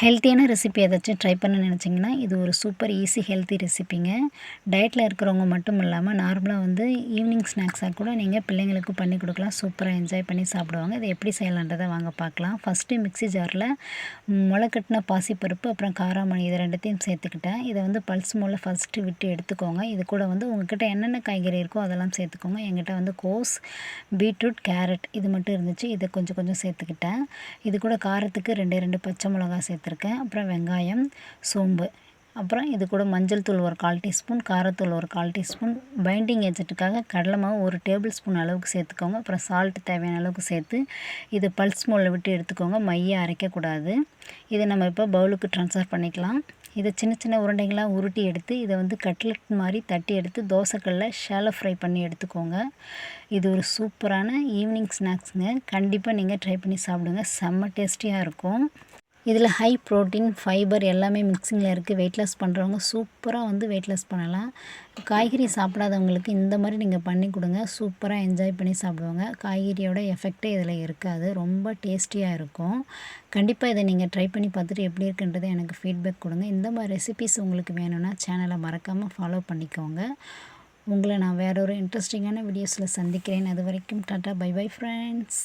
ஹெல்த்தியான ரெசிபி ஏதாச்சும் ட்ரை பண்ண நினச்சிங்கன்னா இது ஒரு சூப்பர் ஈஸி ஹெல்த்தி ரெசிபிங்க. டயட்டில் இருக்கிறவங்க மட்டும் இல்லாமல் நார்மலாக ஈவினிங் ஸ்நாக்ஸாக கூட நீங்கள் பிள்ளைங்களுக்கு பண்ணி கொடுக்கலாம். சூப்பராக என்ஜாய் பண்ணி சாப்பிடுவாங்க. இதை எப்படி செய்யலான்றதை வாங்க பார்க்கலாம். ஃபஸ்ட்டு மிக்ஸி ஜாரில் முளைக்கட்டின பாசிப்பருப்பு அப்புறம் காராமணி இது ரெண்டுத்தையும் சேர்த்துக்கிட்டேன். இதை பல்ஸ் மோடில் ஃபஸ்ட்டு விட்டு எடுத்துக்கோங்க. இது கூட உங்கள்கிட்ட என்னென்ன காய்கறி இருக்கோ அதெல்லாம் சேர்த்துக்கோங்க. என்கிட்ட கோஸ், பீட்ரூட், கேரட் இது மட்டும் இருந்துச்சு. இதை கொஞ்சம் கொஞ்சம் சேர்த்துக்கிட்டேன். இது கூட காரத்துக்கு 2 பச்சை மிளகா சேர்த்துருக்கேன். அப்புறம் வெங்காயம், சோம்பு, அப்புறம் இது கூட மஞ்சள் தூள் ஒரு 1/4 டீஸ்பூன், காரத்தூள் ஒரு 1/4 டீஸ்பூன், பைண்டிங் ஏஜென்ட்டுக்காக கடலை மாவு 1 டேபிள் ஸ்பூன் அளவுக்கு சேர்த்துக்கோங்க. அப்புறம் சால்ட் தேவையான அளவுக்கு சேர்த்து இதை பல்ஸ் மோடில் விட்டு எடுத்துக்கோங்க. மைய அரைக்கக்கூடாது. இதை நம்ம இப்போ பவுலுக்கு ட்ரான்ஸ்ஃபர் பண்ணிக்கலாம். இதை சின்ன சின்ன உருண்டைகளாக உருட்டி எடுத்து இதை கட்லெட் மாதிரி தட்டி எடுத்து தோசைக்கல்லில் ஷாலோ ஃப்ரை பண்ணி எடுத்துக்கோங்க. இது ஒரு சூப்பரான ஈவினிங் ஸ்நாக்ஸுங்க. கண்டிப்பாக நீங்கள் ட்ரை பண்ணி சாப்பிடுங்க. செம்ம டேஸ்டியாக இருக்கும். இதில் ஹை ப்ரோட்டீன், ஃபைபர் எல்லாமே மிக்சிங்கில் இருக்குது. வெயிட் லாஸ் பண்ணுறவங்க சூப்பராக வெயிட் லாஸ் பண்ணலாம். காய்கறி சாப்பிடாதவங்களுக்கு இந்த மாதிரி நீங்கள் பண்ணி கொடுங்க. சூப்பராக என்ஜாய் பண்ணி சாப்பிடுவாங்க. காய்கறியோட எஃபெக்டே இதில் இருக்காது. ரொம்ப டேஸ்டியாக இருக்கும். கண்டிப்பாக இதை நீங்கள் ட்ரை பண்ணி பார்த்துட்டு எப்படி இருக்குன்றதை எனக்கு ஃபீட்பேக் கொடுங்க. இந்த மாதிரி ரெசிபிஸ் உங்களுக்கு வேணும்னா சேனலை மறக்காமல் ஃபாலோ பண்ணிக்கோங்க. உங்களை நான் வேற ஒரு இன்ட்ரெஸ்டிங்கான வீடியோஸில் சந்திக்கிறேன். அது வரைக்கும் டாட்டா, பை பை ஃப்ரெண்ட்ஸ்.